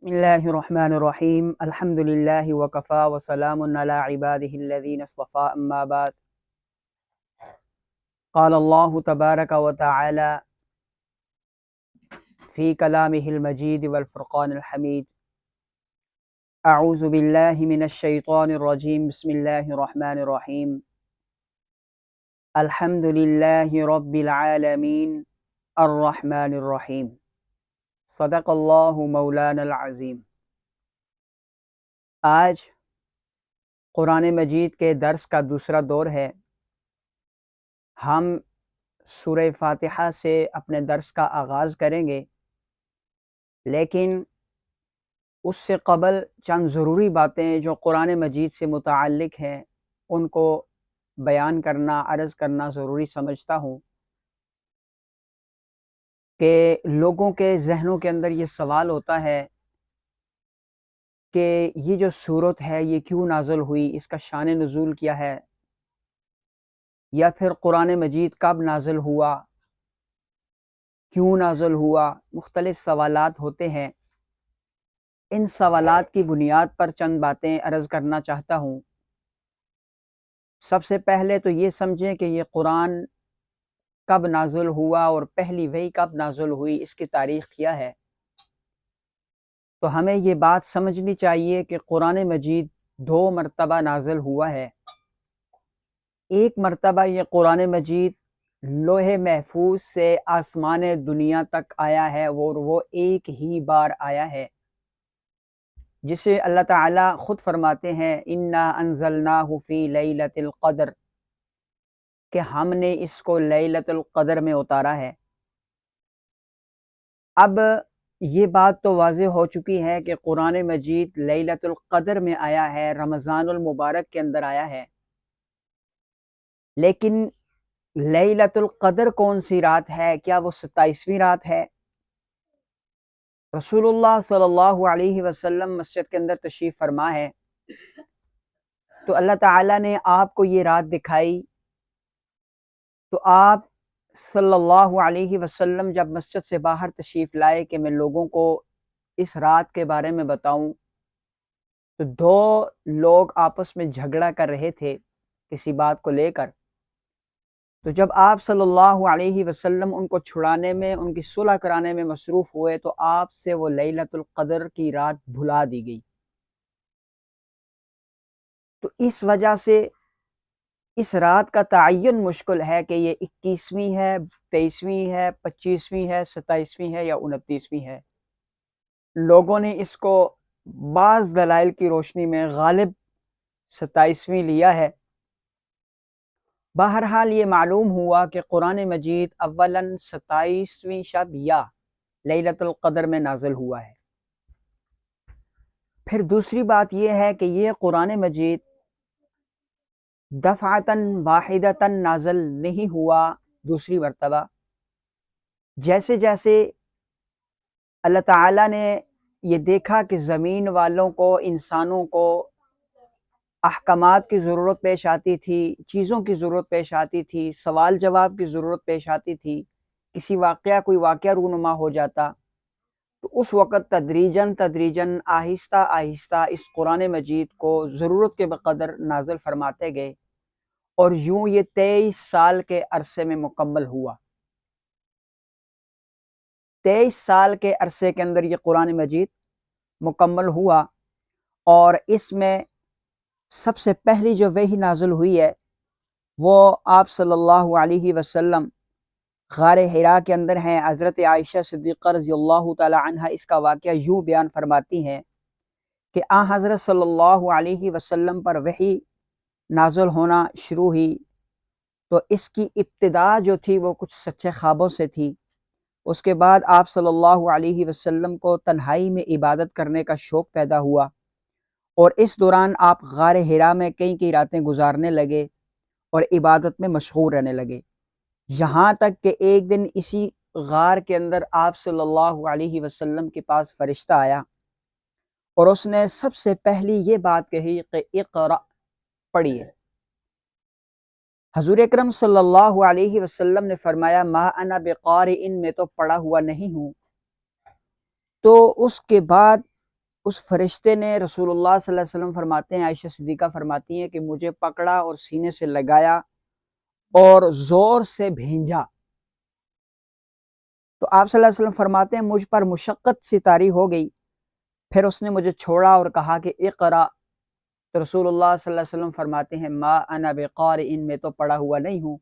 بسم اللہ الرحمن الرحیم الحمد للہ وکفا وسلام علی عبادہ الذین اصطفى اما بعد قال اللہ تبارک وتعالی فی کلامہ المجید والفرقان الحمید اعوذ باللہ من الشیطان الرجیم بسم اللہ الرحمن الرحیم الحمد للہ رب العالمین الرحمن الرحیم صدق اللہ مولانا العظیم۔ آج قرآن مجید کے درس کا دوسرا دور ہے۔ ہم سورہ فاتحہ سے اپنے درس کا آغاز کریں گے، لیکن اس سے قبل چند ضروری باتیں جو قرآن مجید سے متعلق ہیں ان کو بیان کرنا، عرض کرنا ضروری سمجھتا ہوں کہ لوگوں کے ذہنوں کے اندر یہ سوال ہوتا ہے کہ یہ جو صورت ہے یہ کیوں نازل ہوئی، اس کا شان نزول کیا ہے، یا پھر قرآن مجید کب نازل ہوا، کیوں نازل ہوا، مختلف سوالات ہوتے ہیں۔ ان سوالات کی بنیاد پر چند باتیں عرض کرنا چاہتا ہوں۔ سب سے پہلے تو یہ سمجھیں کہ یہ قرآن کب نازل ہوا اور پہلی وحی کب نازل ہوئی، اس کی تاریخ کیا ہے۔ تو ہمیں یہ بات سمجھنی چاہیے کہ قرآن مجید 2 مرتبہ نازل ہوا ہے۔ ایک مرتبہ یہ قرآن مجید لوح محفوظ سے آسمان دنیا تک آیا ہے، اور وہ ایک ہی بار آیا ہے، جسے اللہ تعالیٰ خود فرماتے ہیں اِنَّا أَنزَلْنَاهُ فِي لَيْلَةِ الْقَدْرِ، کہ ہم نے اس کو لیلۃ القدر میں اتارا ہے۔ اب یہ بات تو واضح ہو چکی ہے کہ قرآن مجید لیلۃ القدر میں آیا ہے، رمضان المبارک کے اندر آیا ہے، لیکن لیلۃ القدر کون سی رات ہے؟ کیا وہ 27ویں رات ہے؟ رسول اللہ صلی اللہ علیہ وسلم مسجد کے اندر تشریف فرما ہے، تو اللہ تعالیٰ نے آپ کو یہ رات دکھائی، تو آپ صلی اللہ علیہ وسلم جب مسجد سے باہر تشریف لائے کہ میں لوگوں کو اس رات کے بارے میں بتاؤں، تو 2 لوگ آپس میں جھگڑا کر رہے تھے کسی بات کو لے کر۔ تو جب آپ صلی اللہ علیہ وسلم ان کو چھڑانے میں، ان کی صلح کرانے میں مصروف ہوئے، تو آپ سے وہ لیلۃ القدر کی رات بھلا دی گئی۔ تو اس وجہ سے اس رات کا تعین مشکل ہے کہ یہ 21ویں ہے، 23ویں ہے، 25ویں ہے، 27ویں ہے یا 29ویں ہے۔ لوگوں نے اس کو بعض دلائل کی روشنی میں غالب 27ویں لیا ہے۔ بہرحال یہ معلوم ہوا کہ قرآن مجید اولاً 27ویں شب یا لیلۃ القدر میں نازل ہوا ہے۔ پھر دوسری بات یہ ہے کہ یہ قرآن مجید دفعتاً واحدتاً نازل نہیں ہوا دوسری مرتبہ۔ جیسے جیسے اللہ تعالیٰ نے یہ دیکھا کہ زمین والوں کو، انسانوں کو احکامات کی ضرورت پیش آتی تھی، چیزوں کی ضرورت پیش آتی تھی، سوال جواب کی ضرورت پیش آتی تھی، کوئی واقعہ رونما ہو جاتا، تو اس وقت تدریجاً آہستہ آہستہ اس قرآن مجید کو ضرورت کے بقدر نازل فرماتے گئے، اور یوں یہ 23 سال کے عرصے میں مکمل ہوا۔ 23 سال کے عرصے کے اندر یہ قرآن مجید مکمل ہوا، اور اس میں سب سے پہلی جو وحی نازل ہوئی ہے وہ آپ صلی اللہ علیہ وسلم غار حرا کے اندر ہیں۔ حضرت عائشہ صدیقہ رضی اللہ تعالی عنہ اس کا واقعہ یوں بیان فرماتی ہیں کہ حضرت صلی اللہ علیہ وسلم پر وحی نازل ہونا شروع ہوئی، تو اس کی ابتدا جو تھی وہ کچھ سچے خوابوں سے تھی۔ اس کے بعد آپ صلی اللہ علیہ وسلم کو تنہائی میں عبادت کرنے کا شوق پیدا ہوا، اور اس دوران آپ غار حرا میں کئی راتیں گزارنے لگے اور عبادت میں مشغول رہنے لگے، یہاں تک کہ ایک دن اسی غار کے اندر آپ صلی اللہ علیہ وسلم کے پاس فرشتہ آیا، اور اس نے سب سے پہلی یہ بات کہی کہ اقرأ، پڑھیے۔ حضور اکرم صلی اللہ علیہ وسلم نے فرمایا ما انا بقارئ، میں تو پڑھا ہوا نہیں ہوں۔ تو اس کے بعد اس فرشتے نے رسول اللہ صلی اللہ علیہ وسلم فرماتے ہیں، عائشہ صدیقہ فرماتی ہیں کہ مجھے پکڑا اور سینے سے لگایا اور زور سے بھینجا۔ تو آپ صلی اللہ علیہ وسلم فرماتے ہیں مجھ پر مشقت سی طاری ہو گئی، پھر اس نے مجھے چھوڑا اور کہا کہ اقرا۔ تو رسول اللہ صلی اللہ علیہ وسلم فرماتے ہیں ما انا بقارئ، میں تو پڑھا ہوا نہیں ہوں۔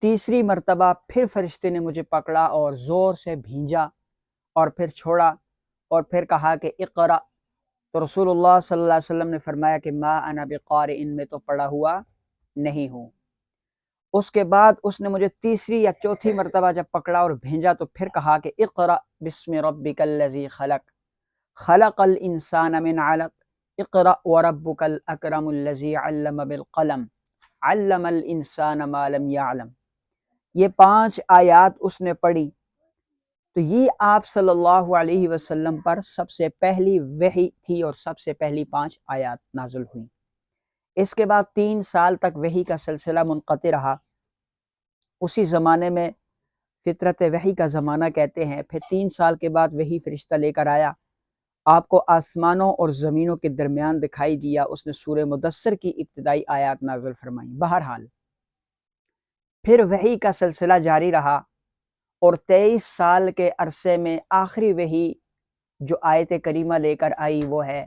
تیسری مرتبہ پھر فرشتے نے مجھے پکڑا اور زور سے بھینجا اور پھر چھوڑا اور پھر کہا کہ اقرا۔ تو رسول اللہ صلی اللہ علیہ وسلم نے فرمایا کہ ما انا بقارئ، میں تو پڑھا ہوا نہیں ہوں۔ اس کے بعد اس نے مجھے تیسری یا چوتھی مرتبہ جب پکڑا اور بھیجا تو پھر کہا کہ اقرأ بسم ربک الذی خلق، خلق الانسان من علق، اقرأ وربک الاکرم الذی علم بالقلم، علم الانسان ما لم یعلم۔ یہ 5 آیات اس نے پڑھی، تو یہ آپ صلی اللہ علیہ وسلم پر سب سے پہلی وحی تھی اور سب سے پہلی 5 آیات نازل ہوئی۔ اس کے بعد 3 سال تک وحی کا سلسلہ منقطع رہا۔ اسی زمانے میں فطرت وحی کا زمانہ کہتے ہیں۔ پھر 3 سال کے بعد وحی فرشتہ لے کر آیا، آپ کو آسمانوں اور زمینوں کے درمیان دکھائی دیا، اس نے سورہ مدثر کی ابتدائی آیات نازل فرمائیں۔ بہرحال پھر وحی کا سلسلہ جاری رہا اور 23 سال کے عرصے میں آخری وحی جو آیت کریمہ لے کر آئی وہ ہے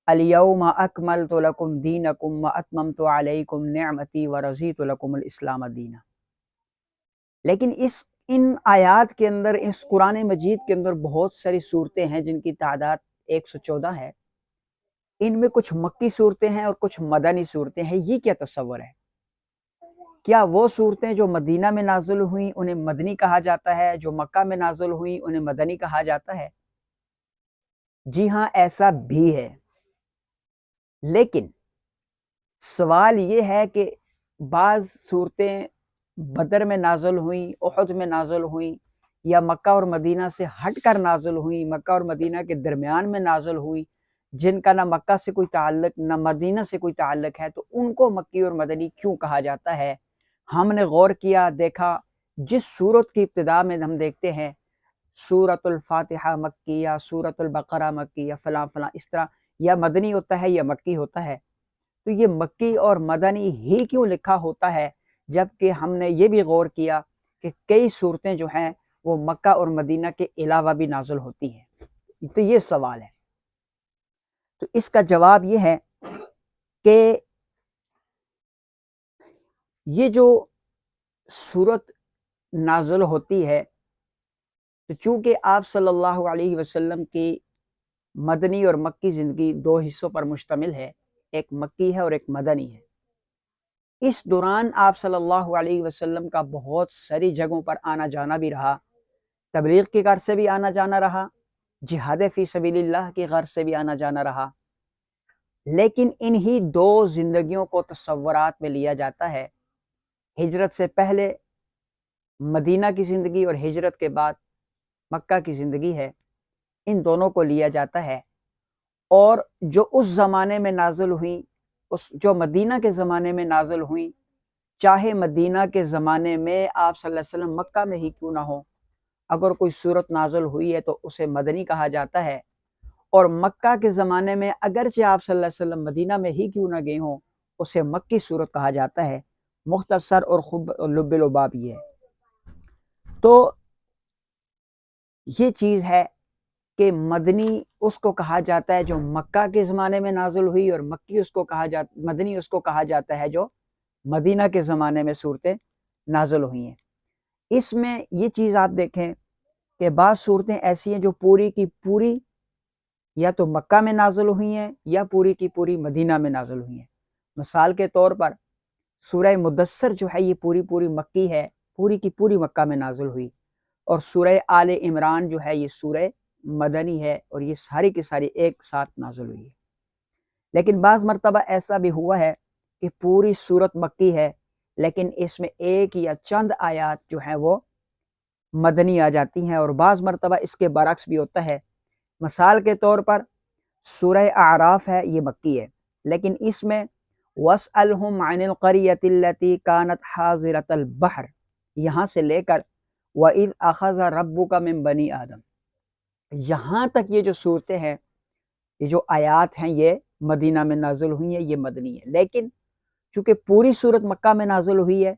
الیوم اکملت لکم دینکم واتممت علیکم نعمتی ورضیت لکم الاسلام دینا۔ لیکن ان آیات کے اندر، اس قرآن مجید کے اندر بہت ساری صورتیں ہیں جن کی تعداد 114 ہے۔ ان میں کچھ مکی صورتیں ہیں اور کچھ مدنی صورتیں ہیں۔ یہ کیا تصور ہے؟ کیا وہ صورتیں جو مدینہ میں نازل ہوئیں انہیں مدنی کہا جاتا ہے، جو مکہ میں نازل ہوئیں انہیں مدنی کہا جاتا ہے؟ جی ہاں، ایسا بھی ہے، لیکن سوال یہ ہے کہ بعض صورتیں بدر میں نازل ہوئیں، احد میں نازل ہوئیں، یا مکہ اور مدینہ سے ہٹ کر نازل ہوئیں، مکہ اور مدینہ کے درمیان میں نازل ہوئیں، جن کا نہ مکہ سے کوئی تعلق نہ مدینہ سے کوئی تعلق ہے، تو ان کو مکی اور مدنی کیوں کہا جاتا ہے؟ ہم نے غور کیا، دیکھا، جس سورت کی ابتدا میں ہم دیکھتے ہیں سورۃ الفاتحہ مکیہ، سورۃ البقرہ مکیہ، فلاں فلاں، اس طرح یا مدنی ہوتا ہے یا مکی ہوتا ہے، تو یہ مکی اور مدنی ہی کیوں لکھا ہوتا ہے؟ جبکہ ہم نے یہ بھی غور کیا کہ کئی صورتیں جو ہیں وہ مکہ اور مدینہ کے علاوہ بھی نازل ہوتی ہیں۔ تو یہ سوال ہے، تو اس کا جواب یہ ہے کہ یہ جو صورت نازل ہوتی ہے، تو چونکہ آپ صلی اللہ علیہ وسلم کی مدنی اور مکی زندگی 2 حصوں پر مشتمل ہے، ایک مکی ہے اور ایک مدنی ہے۔ اس دوران آپ صلی اللہ علیہ وسلم کا بہت ساری جگہوں پر آنا جانا بھی رہا، تبلیغ کی غرض سے بھی آنا جانا رہا، جہاد فی سبیل اللہ کی غرض سے بھی آنا جانا رہا، لیکن انہی 2 زندگیوں کو تصورات میں لیا جاتا ہے۔ ہجرت سے پہلے مدینہ کی زندگی اور ہجرت کے بعد مکہ کی زندگی ہے، ان دونوں کو لیا جاتا ہے۔ اور جو اس زمانے میں نازل ہوئیں، جو مدینہ کے زمانے میں نازل ہوئیں، چاہے مدینہ کے زمانے میں آپ صلی اللہ علیہ وسلم مکہ میں ہی کیوں نہ ہو، اگر کوئی صورت نازل ہوئی ہے تو اسے مدنی کہا جاتا ہے، اور مکہ کے زمانے میں اگرچہ آپ صلی اللہ علیہ وسلم مدینہ میں ہی کیوں نہ گئے ہوں، اسے مکی صورت کہا جاتا ہے۔ مختصر اور خوب لب لباب یہ ہے۔ تو یہ چیز ہے کہ مدنی اس کو کہا جاتا ہے جو مکہ کے زمانے میں نازل ہوئی، اور مکی اس کو کہا جاتا، مدنی اس کو کہا جاتا ہے جو مدینہ کے زمانے میں صورتیں نازل ہوئی ہیں۔ اس میں یہ چیز آپ دیکھیں کہ بعض صورتیں ایسی ہیں جو پوری کی پوری یا تو مکہ میں نازل ہوئی ہیں یا پوری کی پوری مدینہ میں نازل ہوئی ہیں۔ مثال کے طور پر سورہ مدثر جو ہے یہ پوری مکی ہے، پوری کی پوری مکہ میں نازل ہوئی، اور سورہ آل عمران جو ہے یہ سورہ مدنی ہے، اور یہ ساری کی ساری ایک ساتھ نازل ہوئی ہے۔ لیکن بعض مرتبہ ایسا بھی ہوا ہے کہ پوری سورت مکی ہے، لیکن اس میں ایک یا چند آیات جو ہیں وہ مدنی آ جاتی ہیں، اور بعض مرتبہ اس کے برعکس بھی ہوتا ہے۔ مثال کے طور پر سورہ اعراف ہے، یہ مکی ہے، لیکن اس میں وَاسْأَلْهُمْ عَنِ الْقَرْيَةِ الَّتِي كَانَتْ حَاضِرَةَ الْبَحْرِ یہاں سے لے کر وَإِذْ أَخَذَ رَبُّكَ مِنْ بَنِي آدَم، یہاں تک یہ جو صورتیں ہیں، یہ جو آیات ہیں، یہ مدینہ میں نازل ہوئی ہیں، یہ مدنی ہے۔ لیکن چونکہ پوری صورت مکہ میں نازل ہوئی ہے،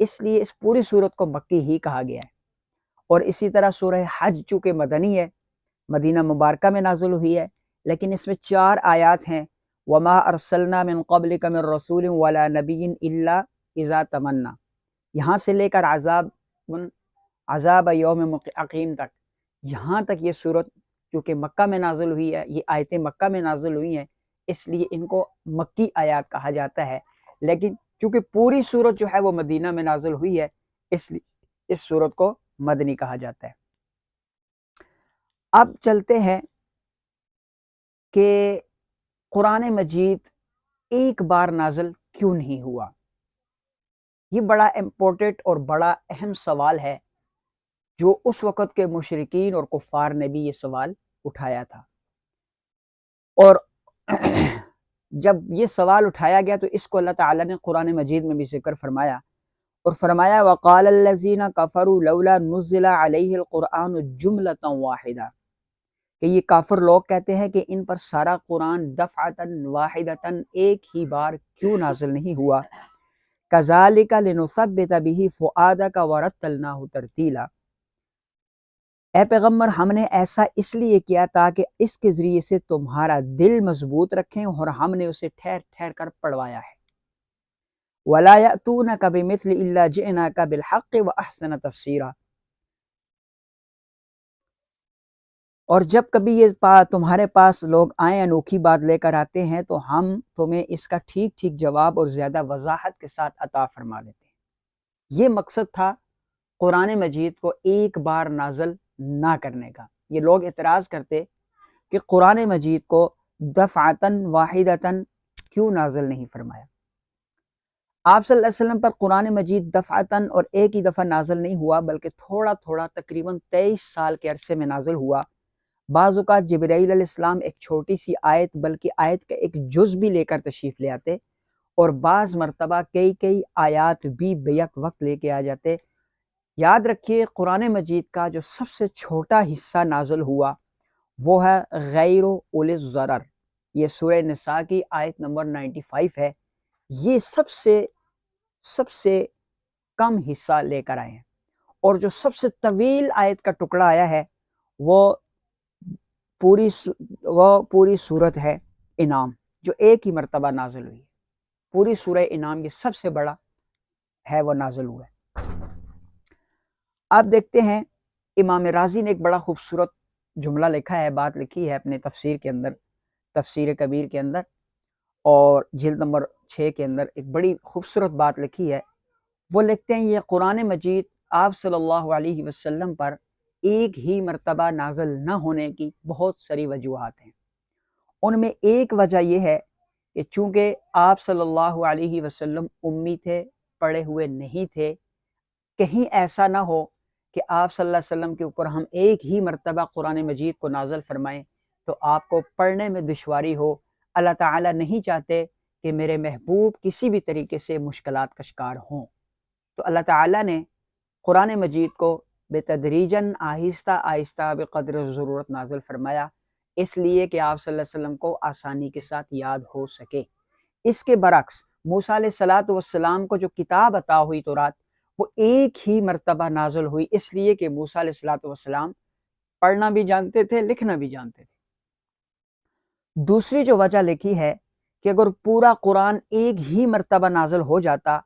اس لیے اس پوری صورت کو مکی ہی کہا گیا ہے۔ اور اسی طرح سورہ حج چونکہ مدنی ہے، مدینہ مبارکہ میں نازل ہوئی ہے، لیکن اس میں 4 آیات ہیں، وما ارسلنا من قبلک من رسول ولا نبی الا اذا تمنا، یہاں سے لے کر عذاب یوم عقیم تک، یہاں تک یہ صورت کیونکہ مکہ میں نازل ہوئی ہے، یہ آیتیں مکہ میں نازل ہوئی ہیں، اس لیے ان کو مکی آیات کہا جاتا ہے۔ لیکن چونکہ پوری صورت جو ہے وہ مدینہ میں نازل ہوئی ہے، اس لیے اس صورت کو مدنی کہا جاتا ہے۔ اب چلتے ہیں کہ قرآن مجید ایک بار نازل کیوں نہیں ہوا۔ یہ بڑا امپورٹنٹ اور بڑا اہم سوال ہے، جو اس وقت کے مشرکین اور کفار نے بھی یہ سوال اٹھایا تھا۔ اور جب یہ سوال اٹھایا گیا تو اس کو اللہ تعالیٰ نے قرآن مجید میں بھی ذکر فرمایا، اور فرمایا وَقَالَ الَّذِينَ كَفَرُوا لَوْلَا نُزِّلَ عَلَيْهِ الْقُرْآنُ جُمْلَةً وَاحِدَةً، کہ یہ کافر لوگ کہتے ہیں کہ ان پر سارا قرآن دفعتاً واحدتاً ایک ہی بار کیوں نازل نہیں ہوا، كَذَلِكَ لِنُثَبِّتَ بِهِ فُؤَادَكَ وَرَتَّلْنَاهُ تَرْتِيلًا، اے پیغمبر ہم نے ایسا اس لیے کیا تاکہ اس کے ذریعے سے تمہارا دل مضبوط رکھیں، اور ہم نے اسے ٹھہر ٹھہر کر پڑھوایا ہے۔ وَلَا يَأْتُونَكَ بِمِثْلِ إِلَّا جِئْنَاكَ بِالْحَقِّ وَأَحْسَنَ تَفْسِيرًا، اور جب کبھی یہ تمہارے پاس لوگ آئیں انوکھی بات لے کر آتے ہیں تو ہم تمہیں اس کا ٹھیک ٹھیک جواب اور زیادہ وضاحت کے ساتھ عطا فرما دیتے ہیں۔ یہ مقصد تھا قرآن مجید کو ایک بار نازل نہ کرنے کا۔ یہ لوگ اعتراض کرتے کہ قرآن مجید کو دفعتاً واحدتاً کیوں نازل نہیں فرمایا۔ آپ صلی اللہ علیہ وسلم پر قرآن مجید دفعتاً اور ایک ہی دفعہ نازل نہیں ہوا، بلکہ تھوڑا تھوڑا تقریباً 23 سال کے عرصے میں نازل ہوا۔ بعض اوقات جبرائیل علیہ السلام ایک چھوٹی سی آیت بلکہ آیت کا ایک جز بھی لے کر تشریف لے آتے، اور بعض مرتبہ کئی آیات بھی بیک وقت لے کے آ جاتے۔ یاد رکھیے قرآن مجید کا جو سب سے چھوٹا حصہ نازل ہوا وہ ہے غیر اولی الضرر، یہ سورہ نساء کی آیت نمبر 95 ہے۔ یہ سب سے کم حصہ لے کر آئے ہیں، اور جو سب سے طویل آیت کا ٹکڑا آیا ہے وہ پوری صورت ہے انعام، جو ایک ہی مرتبہ نازل ہوئی ہے۔ پوری سورہ انعام یہ سب سے بڑا ہے، وہ نازل ہوا ہے۔ آپ دیکھتے ہیں امام رازی نے ایک بڑا خوبصورت جملہ لکھا ہے، بات لکھی ہے اپنے تفسیر کے اندر، تفسیر کبیر کے اندر، اور جلد نمبر 6 کے اندر ایک بڑی خوبصورت بات لکھی ہے۔ وہ لکھتے ہیں یہ قرآن مجید آپ صلی اللہ علیہ وسلم پر ایک ہی مرتبہ نازل نہ ہونے کی بہت ساری وجوہات ہیں۔ ان میں ایک وجہ یہ ہے کہ چونکہ آپ صلی اللہ علیہ وسلم امی تھے، پڑھے ہوئے نہیں تھے، کہیں ایسا نہ ہو کہ آپ صلی اللہ علیہ وسلم کے اوپر ہم ایک ہی مرتبہ قرآن مجید کو نازل فرمائیں تو آپ کو پڑھنے میں دشواری ہو۔ اللہ تعالیٰ نہیں چاہتے کہ میرے محبوب کسی بھی طریقے سے مشکلات کا شکار ہوں، تو اللہ تعالیٰ نے قرآن مجید کو بتدریجاً آہستہ آہستہ بقدر ضرورت نازل فرمایا، اس لیے کہ آپ صلی اللہ علیہ وسلم کو آسانی کے ساتھ یاد ہو سکے۔ اس کے برعکس موسیٰ علیہ السلام کو جو کتاب عطا ہوئی تورات، وہ ایک ہی مرتبہ نازل ہوئی، اس لیے کہ موسیٰ علیہ السلام پڑھنا بھی جانتے تھے، لکھنا بھی جانتے تھے۔ دوسری جو وجہ لکھی ہے کہ اگر پورا قرآن ایک ہی مرتبہ نازل ہو جاتا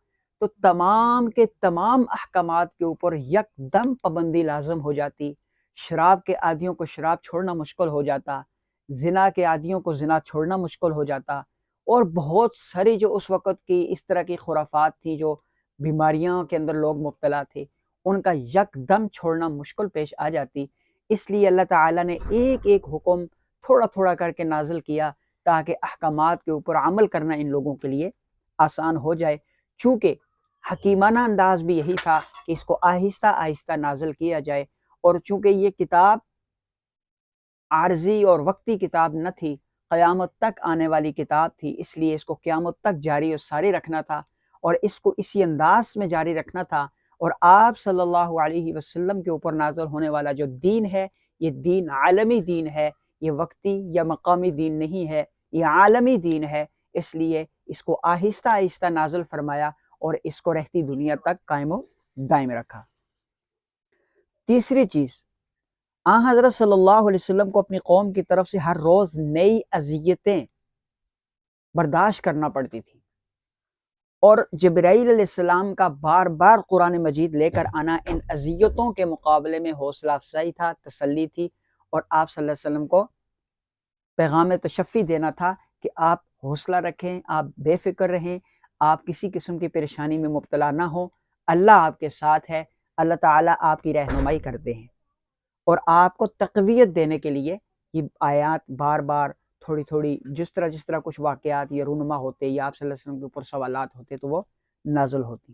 تو تمام کے تمام احکامات کے اوپر یکدم پابندی لازم ہو جاتی، شراب کے عادیوں کو شراب چھوڑنا مشکل ہو جاتا، زنا کے عادیوں کو زنا چھوڑنا مشکل ہو جاتا، اور بہت ساری جو اس وقت کی اس طرح کی خرافات تھی، جو بیماریاں کے اندر لوگ مبتلا تھے، ان کا یکدم چھوڑنا مشکل پیش آ جاتی۔ اس لیے اللہ تعالیٰ نے ایک ایک حکم تھوڑا تھوڑا کر کے نازل کیا تاکہ احکامات کے اوپر عمل کرنا ان لوگوں کے لیے آسان ہو جائے۔ چونکہ حکیمانہ انداز بھی یہی تھا کہ اس کو آہستہ آہستہ نازل کیا جائے، اور چونکہ یہ کتاب عارضی اور وقتی کتاب نہ تھی، قیامت تک آنے والی کتاب تھی، اس لیے اس کو قیامت تک جاری و ساری رکھنا تھا، اور اس کو اسی انداز میں جاری رکھنا تھا، اور آپ صلی اللہ علیہ وسلم کے اوپر نازل ہونے والا جو دین ہے یہ دین عالمی دین ہے، یہ وقتی یا مقامی دین نہیں ہے، یہ عالمی دین ہے، اس لیے اس کو آہستہ آہستہ نازل فرمایا اور اس کو رہتی دنیا تک قائم و دائم رکھا۔ تیسری چیز، حضرت صلی اللہ علیہ وسلم کو اپنی قوم کی طرف سے ہر روز نئی اذیتیں برداشت کرنا پڑتی تھی، اور جبرائیل علیہ السلام کا بار بار قرآن مجید لے کر آنا ان اذیتوں کے مقابلے میں حوصلہ افزائی تھا، تسلی تھی، اور آپ صلی اللہ علیہ وسلم کو پیغام تشفی دینا تھا کہ آپ حوصلہ رکھیں، آپ بے فکر رہیں، آپ کسی قسم کی پریشانی میں مبتلا نہ ہوں، اللہ آپ کے ساتھ ہے، اللہ تعالیٰ آپ کی رہنمائی کرتے ہیں۔ اور آپ کو تقویت دینے کے لیے یہ آیات بار بار تھوڑی تھوڑی جس طرح کچھ واقعات یا رونما ہوتے یا آپ صلی اللہ علیہ وسلم کے اوپر سوالات ہوتے تو وہ نازل ہوتی۔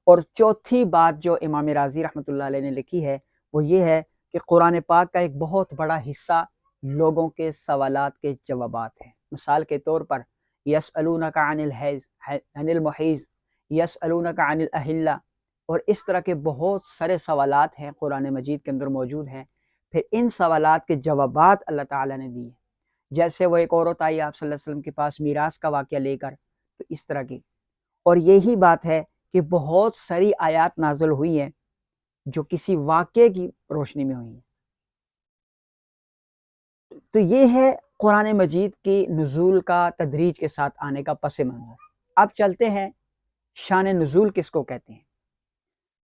اور چوتھی بات جو امام رازی رحمۃ اللہ علیہ نے لکھی ہے وہ یہ ہے کہ قرآن پاک کا ایک بہت بڑا حصہ لوگوں کے سوالات کے جوابات ہیں۔ مثال کے طور پر یسألونک عن المحیض، یسألونک عن الاہلہ، اور اس طرح کے بہت سارے سوالات ہیں قرآن مجید کے اندر موجود ہیں۔ پھر ان سوالات کے جوابات اللہ تعالیٰ نے دیے، جیسے وہ ایک عورت آئی آپ صلی اللہ علیہ وسلم کے پاس میراث کا واقعہ لے کر، تو اس طرح کی، اور یہی بات ہے کہ بہت ساری آیات نازل ہوئی ہیں جو کسی واقعے کی روشنی میں ہوئی ہیں۔ تو یہ ہے قرآن مجید کی نزول کا تدریج کے ساتھ آنے کا پس منظر۔ اب چلتے ہیں شان نزول کس کو کہتے ہیں۔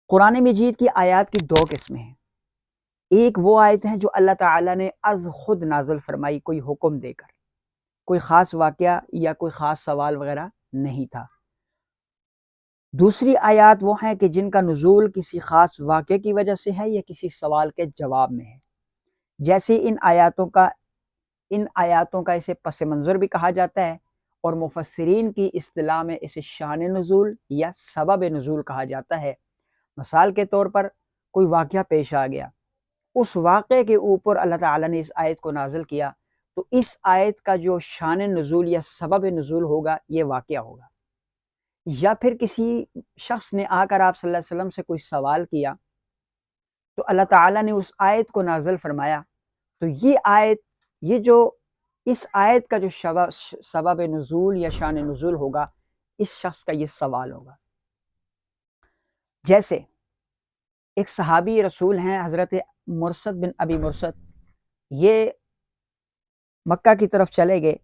قرآن مجید کی آیات کی دو قسمیں ہیں، ایک وہ آیت ہیں جو اللہ تعالیٰ نے از خود نازل فرمائی، کوئی حکم دے کر، کوئی خاص واقعہ یا کوئی خاص سوال وغیرہ نہیں تھا۔ دوسری آیات وہ ہیں کہ جن کا نزول کسی خاص واقعے کی وجہ سے ہے یا کسی سوال کے جواب میں ہے، جیسے ان آیاتوں کا اسے پس منظر بھی کہا جاتا ہے، اور مفسرین کی اصطلاح میں اسے شان نزول یا سبب نزول کہا جاتا ہے۔ مثال کے طور پر کوئی واقعہ پیش آ گیا، اس واقعے کے اوپر اللہ تعالیٰ نے اس آیت کو نازل کیا، تو اس آیت کا جو شان نزول یا سبب نزول ہوگا یہ واقعہ ہوگا۔ یا پھر کسی شخص نے آ کر آپ صلی اللہ علیہ وسلم سے کوئی سوال کیا تو اللہ تعالیٰ نے اس آیت کو نازل فرمایا، تو اس آیت کا جو سبب نزول یا شان نزول ہوگا، اس شخص کا یہ سوال ہوگا۔ جیسے ایک صحابی رسول ہیں حضرت مرثد بن ابی مرثد، یہ مکہ کی طرف چلے گئے،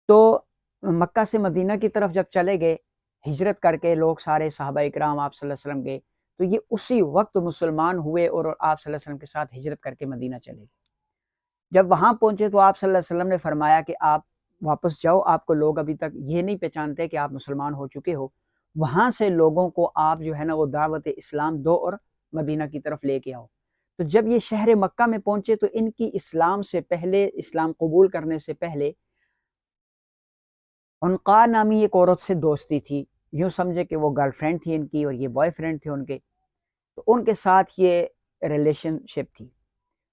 تو مکہ سے مدینہ کی طرف جب چلے گئے ہجرت کر کے، لوگ سارے صحابہ اکرام آپ صلی اللہ علیہ وسلم گئے، تو یہ اسی وقت مسلمان ہوئے اور آپ صلی اللہ علیہ وسلم کے ساتھ ہجرت کر کے مدینہ چلے گئے۔ جب وہاں پہنچے تو آپ صلی اللہ علیہ وسلم نے فرمایا کہ آپ واپس جاؤ، آپ کو لوگ ابھی تک یہ نہیں پہچانتے کہ آپ مسلمان ہو چکے ہو، وہاں سے لوگوں کو آپ جو ہے نا وہ دعوت اسلام دو اور مدینہ کی طرف لے کے آؤ۔ تو جب یہ شہر مکہ میں پہنچے تو ان کی اسلام قبول کرنے سے پہلے عنقا نامی ایک عورت سے دوستی تھی، یوں سمجھے کہ وہ گرل فرینڈ تھی ان کی اور یہ بوائے فرینڈ تھے ان کے، تو ان کے ساتھ یہ ریلیشن شپ تھی۔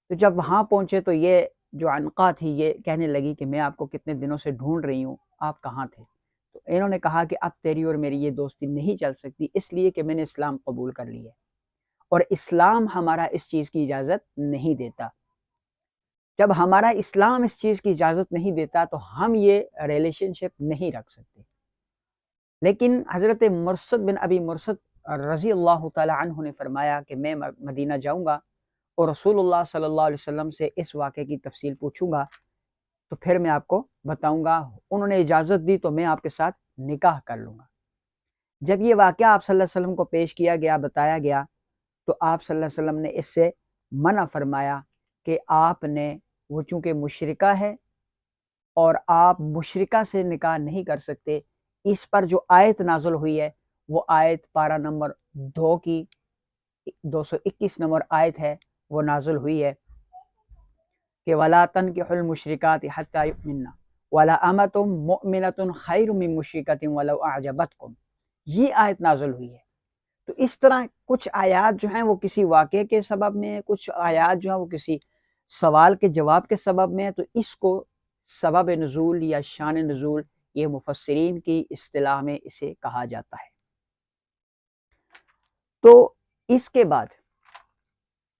تو جب وہاں پہنچے تو یہ جو عنقا تھی یہ کہنے لگی کہ میں آپ کو کتنے دنوں سے ڈھونڈ رہی ہوں، آپ کہاں تھے؟ تو انہوں نے کہا کہ اب تیری اور میری یہ دوستی نہیں چل سکتی، اس لیے کہ میں نے اسلام قبول کر لی ہے، اور اسلام ہمارا اس چیز کی اجازت نہیں دیتا۔ جب ہمارا اسلام اس چیز کی اجازت نہیں دیتا تو ہم یہ ریلیشن شپ نہیں رکھ سکتے۔ لیکن حضرت مرثد بن ابی مرثد رضی اللہ تعالی عنہ نے فرمایا کہ میں مدینہ جاؤں گا اور رسول اللہ صلی اللہ علیہ وسلم سے اس واقعے کی تفصیل پوچھوں گا، تو پھر میں آپ کو بتاؤں گا، انہوں نے اجازت دی تو میں آپ کے ساتھ نکاح کر لوں گا۔ جب یہ واقعہ آپ صلی اللہ علیہ وسلم کو پیش کیا گیا، بتایا گیا، تو آپ صلی اللہ علیہ وسلم نے اس سے منع فرمایا کہ آپ نے، وہ چونکہ مشرکہ ہے اور آپ مشرکہ سے نکاح نہیں کر سکتے، اس پر جو آیت نازل ہوئی ہے وہ آیت پارہ نمبر 2 کی 221 نمبر آیت ہے، وہ نازل ہوئی ہے کہ وَلَا تَنْكِحُوا الْمُشْرِكَاتِ حَتَّى يُؤْمِنَّ وَلَأَمَةٌ مُؤْمِنَةٌ خَيْرٌ مِّن مُشْرِكَةٍ وَلَوْ أَعْجَبَتْكُمْ، یہ آیت نازل ہوئی ہے۔ تو اس طرح کچھ آیات جو ہیں وہ کسی واقعے کے سبب میں، کچھ آیات جو ہیں وہ کسی سوال کے جواب کے سبب میں، تو اس کو سبب نزول یا شان نزول یہ مفسرین کی اصطلاح میں اسے کہا جاتا ہے۔ تو اس کے بعد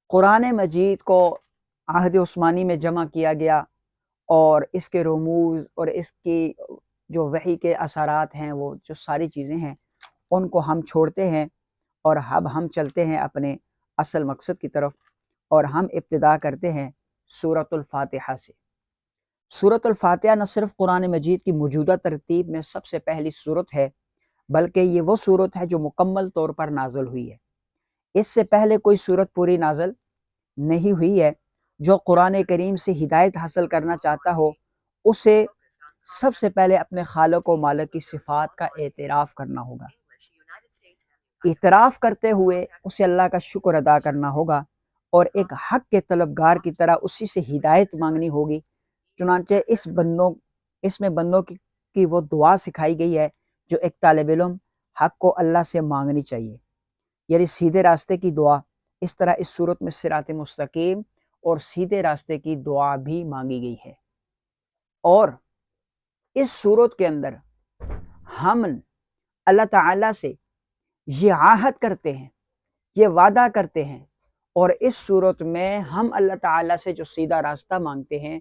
قرآن مجید کو عہد عثمانی میں جمع کیا گیا اور اس کے رموز اور اس کی جو وحی کے اثرات ہیں، وہ جو ساری چیزیں ہیں ان کو ہم چھوڑتے ہیں اور اب ہم چلتے ہیں اپنے اصل مقصد کی طرف، اور ہم ابتدا کرتے ہیں سورۃ الفاتحہ سے۔ سورۃ الفاتحہ نہ صرف قرآن مجید کی موجودہ ترتیب میں سب سے پہلی سورت ہے، بلکہ یہ وہ سورت ہے جو مکمل طور پر نازل ہوئی ہے۔ اس سے پہلے کوئی سورت پوری نازل نہیں ہوئی ہے۔ جو قرآن کریم سے ہدایت حاصل کرنا چاہتا ہو اسے سب سے پہلے اپنے خالق و مالک کی صفات کا اعتراف کرنا ہوگا۔ اعتراف کرتے ہوئے اسے اللہ کا شکر ادا کرنا ہوگا اور ایک حق کے طلبگار کی طرح اسی سے ہدایت مانگنی ہوگی۔ چنانچہ اس میں بندوں کی وہ دعا سکھائی گئی ہے جو ایک طالب علم حق کو اللہ سے مانگنی چاہیے، یعنی سیدھے راستے کی دعا۔ اس طرح اس صورت میں صراط مستقیم اور سیدھے راستے کی دعا بھی مانگی گئی ہے۔ اور اس صورت کے اندر ہم اللہ تعالیٰ سے یہ عہد کرتے ہیں، یہ وعدہ کرتے ہیں، اور اس صورت میں ہم اللہ تعالیٰ سے جو سیدھا راستہ مانگتے ہیں،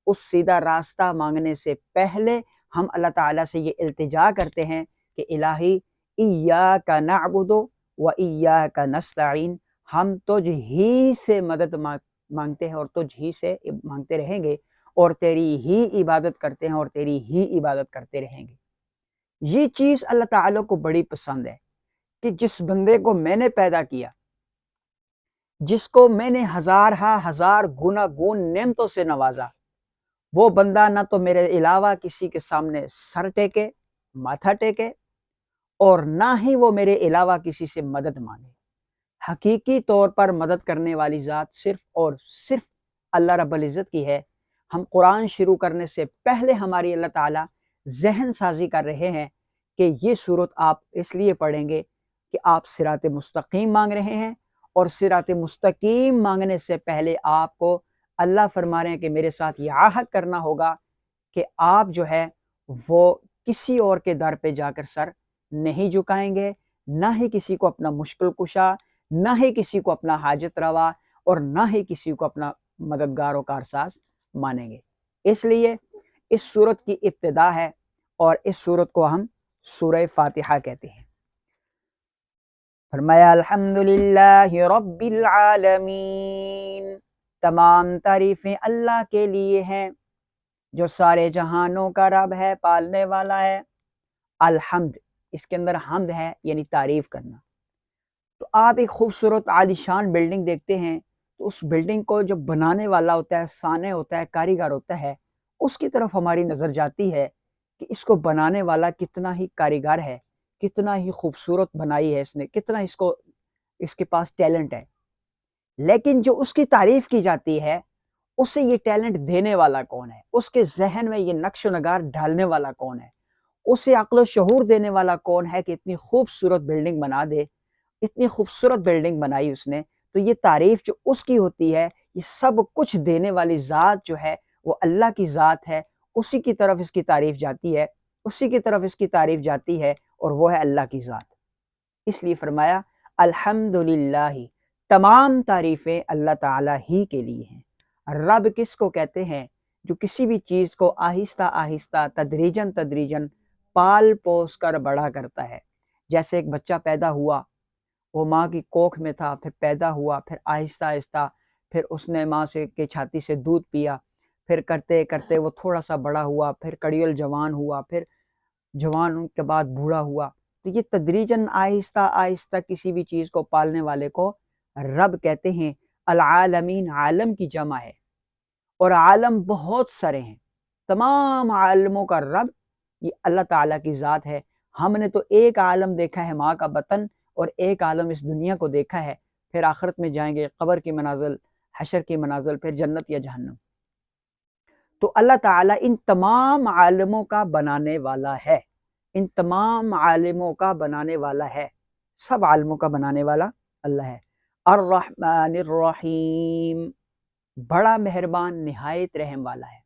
اس سیدھا راستہ مانگنے سے پہلے ہم اللہ تعالیٰ سے یہ التجا کرتے ہیں کہ الہی ایاک نعبد و ایاک نستعین، ہم تجھ ہی سے مدد مانگتے ہیں اور تجھ ہی سے مانگتے رہیں گے اور تیری ہی عبادت کرتے ہیں اور تیری ہی عبادت کرتے رہیں گے۔ یہ چیز اللہ تعالیٰ کو بڑی پسند ہے کہ جس بندے کو میں نے پیدا کیا، جس کو میں نے ہزار گناگون نعمتوں سے نوازا، وہ بندہ نہ تو میرے علاوہ کسی کے سامنے سر ٹیکے، ماتھا ٹیکے، اور نہ ہی وہ میرے علاوہ کسی سے مدد مانگے۔ حقیقی طور پر مدد کرنے والی ذات صرف اور صرف اللہ رب العزت کی ہے۔ ہم قرآن شروع کرنے سے پہلے ہماری اللہ تعالیٰ ذہن سازی کر رہے ہیں کہ یہ صورت آپ اس لیے پڑھیں گے کہ آپ صراط مستقیم مانگ رہے ہیں، اور صراط مستقیم مانگنے سے پہلے آپ کو اللہ فرما رہے ہیں کہ میرے ساتھ یہ عہد کرنا ہوگا کہ آپ جو ہے وہ کسی اور کے در پہ جا کر سر نہیں جھکائیں گے، نہ ہی کسی کو اپنا مشکل کشا، نہ ہی کسی کو اپنا حاجت روا، اور نہ ہی کسی کو اپنا مددگار و کارساز مانیں گے۔ اس لیے اس سورت کی ابتدا ہے اور اس سورت کو ہم سورہ فاتحہ کہتے ہیں۔ فرمایا الحمدللہ رب العالمین، تمام تعریفیں اللہ کے لیے ہیں جو سارے جہانوں کا رب ہے، پالنے والا ہے۔ الحمد، اس کے اندر حمد ہے یعنی تعریف کرنا۔ تو آپ ایک خوبصورت عالیشان بلڈنگ دیکھتے ہیں تو اس بلڈنگ کو جو بنانے والا ہوتا ہے، صانع ہوتا ہے، کاریگر ہوتا ہے، اس کی طرف ہماری نظر جاتی ہے کہ اس کو بنانے والا کتنا ہی کاریگر ہے، کتنا ہی خوبصورت بنائی ہے اس نے، کتنا اس کے پاس ٹیلنٹ ہے۔ لیکن جو اس کی تعریف کی جاتی ہے، اسے یہ ٹیلنٹ دینے والا کون ہے؟ اس کے ذہن میں یہ نقش و نگار ڈالنے والا کون ہے؟ اسے عقل و شعور دینے والا کون ہے کہ اتنی خوبصورت بلڈنگ بنا دے؟ اتنی خوبصورت بلڈنگ بنائی اس نے، تو یہ تعریف جو اس کی ہوتی ہے، یہ سب کچھ دینے والی ذات جو ہے وہ اللہ کی ذات ہے، اسی کی طرف اس کی تعریف جاتی ہے، اسی کی طرف اس کی تعریف جاتی ہے، اور وہ ہے اللہ کی ذات۔ اس لیے فرمایا الحمدللہ، تمام تعریفیں اللہ تعالیٰ ہی کے لیے ہیں۔ رب کس کو کہتے ہیں؟ جو کسی بھی چیز کو آہستہ آہستہ تدریجن پال پوس کر بڑا کرتا ہے۔ جیسے ایک بچہ پیدا ہوا، وہ ماں کی کوکھ میں تھا، پھر پیدا ہوا، پھر آہستہ آہستہ پھر اس نے ماں کے چھاتی سے دودھ پیا، پھر کرتے کرتے وہ تھوڑا سا بڑا ہوا، پھر کڑیل جوان ہوا، پھر جوان کے بعد بوڑھا ہوا۔ تو یہ تدریجاً آہستہ آہستہ کسی بھی چیز کو پالنے والے کو رب کہتے ہیں۔ العالمین عالم کی جمع ہے، اور عالم بہت سارے ہیں۔ تمام عالموں کا رب یہ اللہ تعالیٰ کی ذات ہے۔ ہم نے تو ایک عالم دیکھا ہے، ماں کا بطن، اور ایک عالم اس دنیا کو دیکھا ہے، پھر آخرت میں جائیں گے قبر کی منازل، حشر کی منازل، پھر جنت یا جہنم۔ تو اللہ تعالیٰ ان تمام عالموں کا بنانے والا ہے، ان تمام عالموں کا بنانے والا ہے، سب عالموں کا بنانے والا اللہ ہے۔ الرحمن الرحیم، بڑا مہربان، نہایت رحم والا ہے۔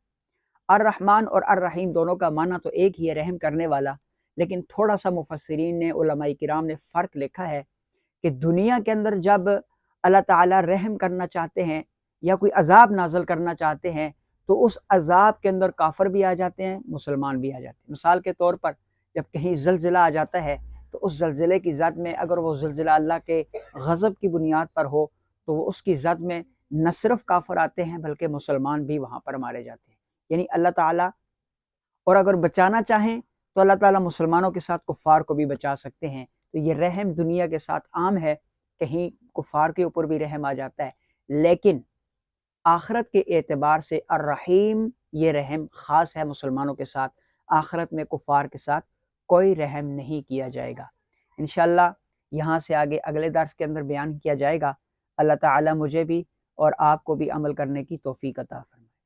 الرحمن اور الرحیم دونوں کا معنی تو ایک ہی ہے، رحم کرنے والا، لیکن تھوڑا سا مفسرین نے، علماء کرام نے فرق لکھا ہے کہ دنیا کے اندر جب اللہ تعالیٰ رحم کرنا چاہتے ہیں یا کوئی عذاب نازل کرنا چاہتے ہیں تو اس عذاب کے اندر کافر بھی آ جاتے ہیں، مسلمان بھی آ جاتے ہیں۔ مثال کے طور پر جب کہیں زلزلہ آ جاتا ہے تو اس زلزلے کی ذات میں اگر وہ زلزلہ اللہ کے غضب کی بنیاد پر ہو تو وہ اس کی ذات میں نہ صرف کافر آتے ہیں بلکہ مسلمان بھی وہاں پر مارے جاتے ہیں۔ یعنی اللہ تعالیٰ، اور اگر بچانا چاہیں تو اللہ تعالیٰ مسلمانوں کے ساتھ کفار کو بھی بچا سکتے ہیں۔ تو یہ رحم دنیا کے ساتھ عام ہے، کہیں کفار کے اوپر بھی رحم آ جاتا ہے، لیکن آخرت کے اعتبار سے الرحیم یہ رحم خاص ہے مسلمانوں کے ساتھ، آخرت میں کفار کے ساتھ کوئی رحم نہیں کیا جائے گا۔ انشاءاللہ یہاں سے آگے اگلے درس کے اندر بیان کیا جائے گا۔ اللہ تعالیٰ مجھے بھی اور آپ کو بھی عمل کرنے کی توفیق عطا فرمائے۔